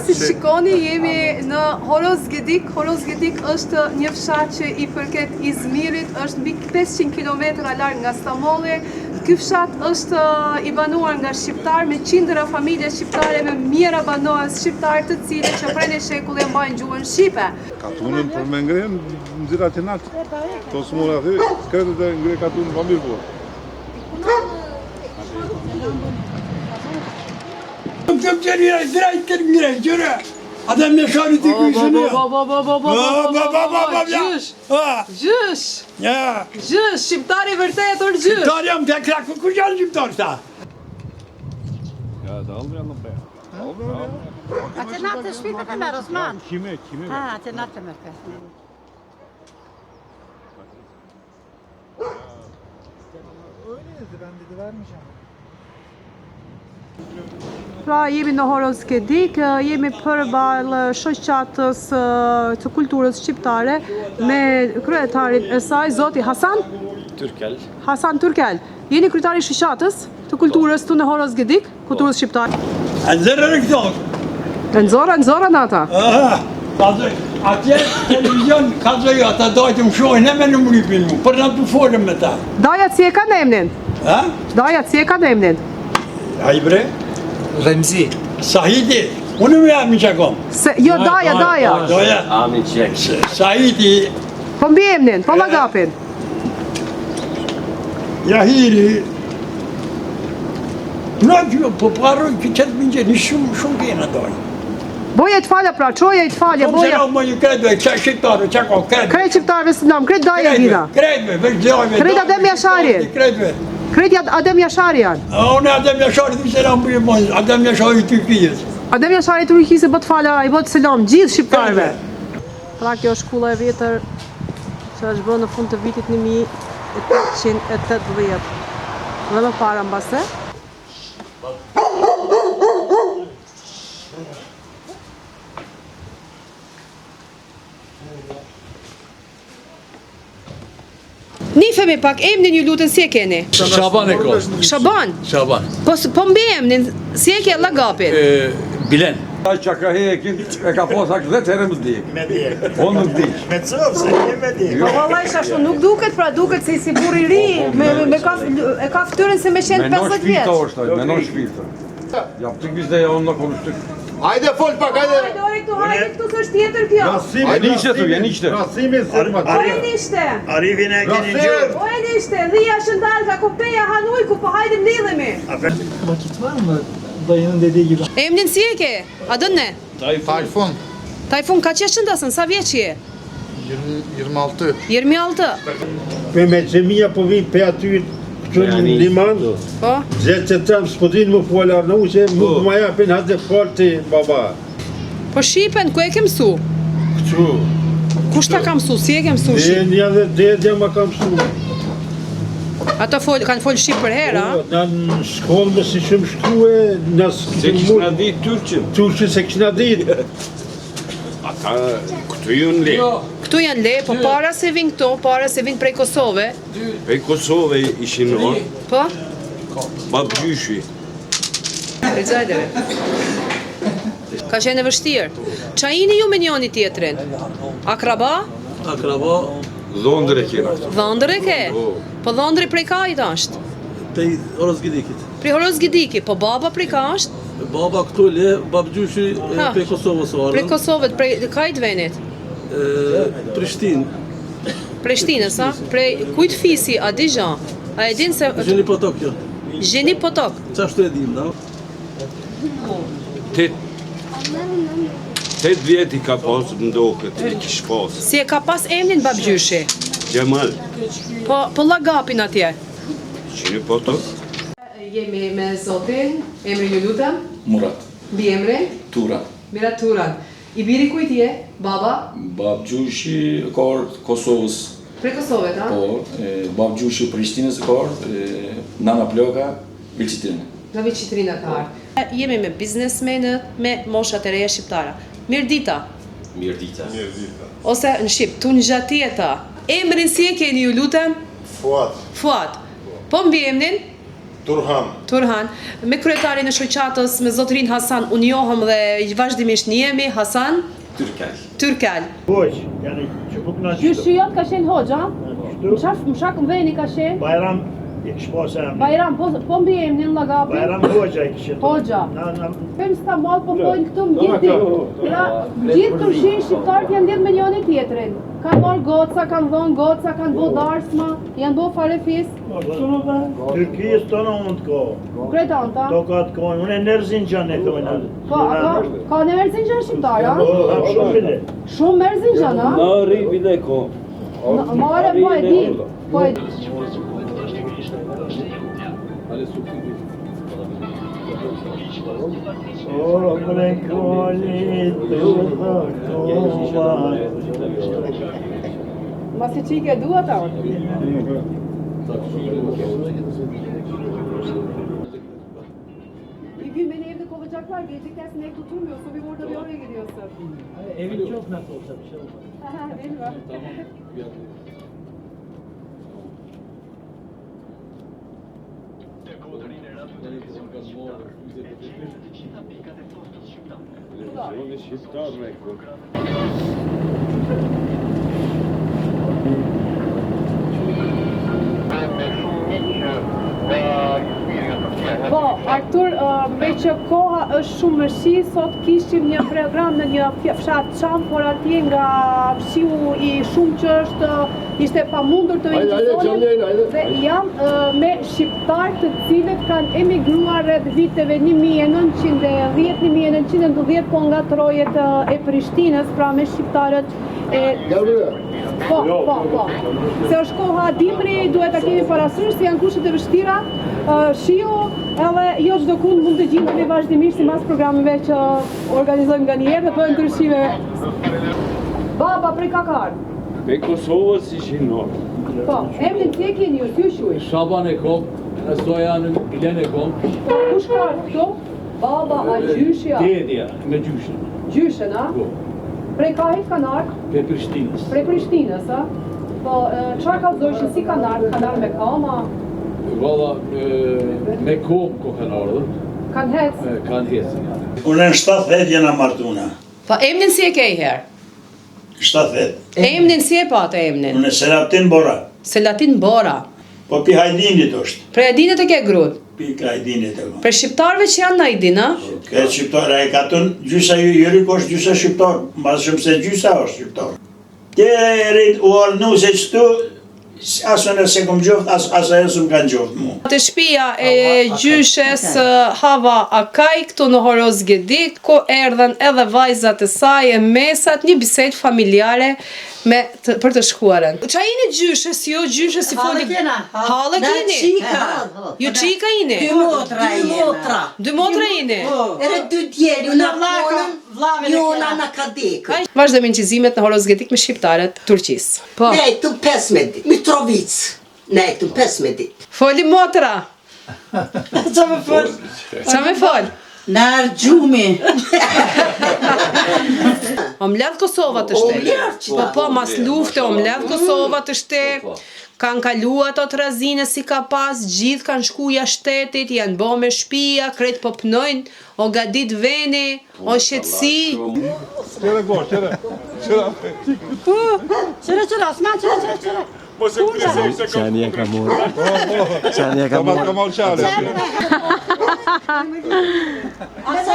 Si shikoni, jemi në Horozgedik. Horozgedik është një fshat që i përket Izmirit, është mbi 500 km larg nga Stambolli. Ky fshat është i banuar nga shqiptar me qindra familje shqiptare me mijëra banorës shqiptar të cilët që prej një shekull e mbajnë gjuhën shqipe. Katunën për me ngrenë në zira që natë. To së mora aty, kretet e ngre katunën pa mirë po. Këmë që njëra i drejtë këtë mire, gjëre. Ata me shari t'i kujshë një. Gjysh! Gjysh, shqiptari vërtet orë gjysh! Shqiptari jam të kraku, ku janë shqiptarë ta? Ja, da aldri janë në preja. A që natë të shpita të merë, Osman? Kime. A që natë të merë. Pra jemi në Horozgedik, jemi përballë shoqatës të kulturës shqiptare me kryetarin e saj, zoti Hasan Türkel. Hasan Türkel. Jeni kryetari i shoqatës të kulturës të në Horozgedik, kulturës shqiptare. A zërër e këto? Nxora ata. Atje televizion ka zëjo, ata dojtë më shojnë, e me në më ripin mu, për në të folëm me ta. Dajat si e ka emnin? Dajat si e ka emnin? A i bre? Remzi. Sahiti, unë me jam i qakom. Jo, Daja. Doja. Ami qek. Sahiti. Po mbi emnin, po lagapin. Jahiri. Në që po paroj që qëtë më gjeni shumë kena dojnë. Boja i të falja pra, qoja i të falja, boja. Kom se në më një kretve, që shqiptarë, që ko kretve. Kret shqiptarëve së nam, kret Daja Gina. Kretve, veç dojme. Kret Adem Jashari. Kretve. Kret Adem Jashari janë. Unë Adem Jashari të se në më bëjë, Adem Jashari të Turkijës. Adem Jashari të Turkisë bët falja, i bët selam, gjithë shqiptarëve. Pra kjo është shkulla e vjetër që është bërë në fund të vitit 1880. Dhe më para mbase. Nifemi pak, emnin ju lutën si e keni? Shaban e ko. Shaban? Shaban. Po mbi emnin, si e ke lagapin? Bilen. Që ka hekin, e ka posa këtë 10 herë më dik. Me dik. O nuk dik. Me cëpë, se një me dik. Po vallaj shashtu, nuk duket pra, duket se si burri ri, e ka ftyrën se me qenë 50 vjeç. Menon shpirta. Ja, të gjizde ja unë në komishtë. Hajde fol pak, hajde! Hajde këtu së është tjetër kjo. A nishte tu, ja nishte. Rasimi së më Po e nishte. Arivin e keni gjërë. Po e nishte, dhja shëndal ka kopeja hanujku, po hajde mlidhemi. Emnin si e ke? A dënë? Tajfun. Tajfun, ka që shëndasën, sa vjeç je? 26. 26. Për me gjemija po vi për aty këtë në liman, Po? zërë që tëmë s'podin më follar në uqe, më më japin hadhe folë të baba. Po Shqipen, ku e ke mësu? Këtu, Kush ta ka mësu, si e ke mësu Shqip? një dhe dedja ma kam shtu. Ato kanë folë Shqip për herë, a? Në shkollë më si shumë shkue, Se kishna ditë Turqin. Turqin se kishna ditë. Ata këtu ju në le. Këtu janë le, po para se vinë këto, para se vinë prej Kosove. Pej Kosove ishin orë, Po? babgjyshi. Rizajdeve. Ka qenë e vështirë. Qa jini ju me njoni tjetrin? Akraba? Akraba. Dhondre kjera këtu. Dhondër e ke? Po dhondri prej ka i është? Pej Horozgedikit. Prej Horozgediki, po baba prej ka është? Baba këtu le, babgjyshi prej Kosovës o Prej ardhën. Kosovët, prej kajt venit? Prishtin. Prishtinës, a? Prej kujt fisi, a di gja? A e din se... Gjeni Potok jo. Gjeni Potok. Qashtu e dim, da? 8 vjeti ka pasë ndoket, i kish pasë. Si e ka pas emnin babgjyshi? Gjemal, Po lagapin atje. qini Potok. Jemi me zotin, emri ju lutem? Murat, Mbi emri? Turan. Mirat Turan. I biri kujt je? Baba? Babgjushi ka ardhë Kosovës, Prej Kosovët, a? po, babgjushi Prishtinës ka ardhë, nana Ploka, Vilqitrinë. Nga Vilqitrina ka ardhë. Jemi me biznesmenët, me moshat e reja shqiptara. Mirë dita. Mirë dita. Ose në Shqip, tu në gjatjeta. Emrin si e keni ju lutem? Fuat. Fuat. Po mbi emnin? Turhan. Me kryetarin e shoqatës, me zotrin Hasan, unë njohëm dhe vazhdimisht njihemi. Hasan? Tyrkel. Hoq, yani çubuk na çıktı. Gjyshijat ka qenë hoxha? Më shak në veni ka qenë? Bayram shposa. Bajram, po mbi emnin Llagapi? Bayram hoca kishte. Hoxha. Na Fen Stamall po bojnë këtu më gjithë. Pra, gjithë kërshin shqiptarët janë lidhë me njëri tjetrin. Kanë marrë goca, kanë dhënë goca, kanë bo darsma, janë bo farefis. Türkiye stona ko. Kretan ta? Tokat ko. Unë Erzincan e thonë. Ka në Erzincan shqiptar, a? Shumë bile. Shumë Erzincan, a? Nari bile ko. Mare, po e di. Po e di. Masi qike dua ta unë? Bir gün beni evde kovacaklar, geleceklersin ev tutulmuyorsa bir burada bir oraya gidiyorsun. Evin çok nasıl olsa bir şey olmaz. Değil mi? Po, Artur, me që koha është shumë më shi, sot kishim një program në një fshat çam, por atje nga fshiu I shumë që ishte pamundur të incizonin dhe janë me shqiptar të cilët kanë emigruar rreth viteve 1910-1912 po nga trojet e Prishtinës, pra me shqiptarët e... Po. Se është koha dimri, duhet ta kemi parasysh se janë kushtet e vështira, shiu, edhe jo çdo kund mund të gjendemi vazhdimisht sipas programeve që organizojmë nganjëherë dhe bëjmë ndryshime. Baba prej Kakar. Pe Kosovës ishin nërë. Po, emrin ti e keni ju, ty shuj. Shaban e kom, Sojan Ilen e kom. Kush ka këtu? Baba a gjyshja? Dedja, me gjyshin. Gjyshen, a? Po. Prej kahit kanë ardhur? Pe Prishtinës. Prej Prishtinës, a? Po, çfarë ka zojshin, si kanë ardhur me kama? Valla, me kom ko kanë ardhur. Kanë hec? Kanë hecë. Unë në 70 jena martuna. Po, emnin si e ke I herë? 70. Emnin si e patë emnin? Unë Selatin Bora. Selatin Bora. Po pi Hajdinit është. Prej Hajdinit e ke grut? Pi Hajdinit e ko. Prej shqiptarëve që janë në Hajdin, a? Këtë shqiptar, e ka tënë gjysa jërik është gjysa shqiptar, mbas shumë se gjysa është shqiptar. Te rrit u arnu se qëtu, asën e se kom gjoft, asë e së më kanë gjoft mu. Të shpia e gjyshes Hava Akaj, këtu në Horoz Gedik, ku erdhen edhe vajzat e saj e mesat, një bisedë familjare për të shkuarën. Qa jeni gjyshes ju? Gjyshes si foli... Halë keni? Ju qika jeni? Dy motra jeni? Ere dy djeri, unë aponën, njona në kadekë. Vazhdojmë incizimet në Horoz Gedik me shqiptarët Turqisë. Po. Ne e të 15 dit, Mitrovic, ne e të 15 dit. Foli motra. Qa me fol? Qa me fol? Në argjumi. O mledh Kosova të shte. Po, mas lufte, o mledh Kosova të shte. Kanë kalu ato të razine si ka pas, gjithë kanë shkuja shtetit, janë bo me shpia, kretë po pënojnë, o gadit veni, o shqetsi. Qere go, qere. Qëre, Osman, qëre. Mos e kujtësoj se ka. Qani e ka morë. Qani e ka morë. Ka marrë qare. Asa,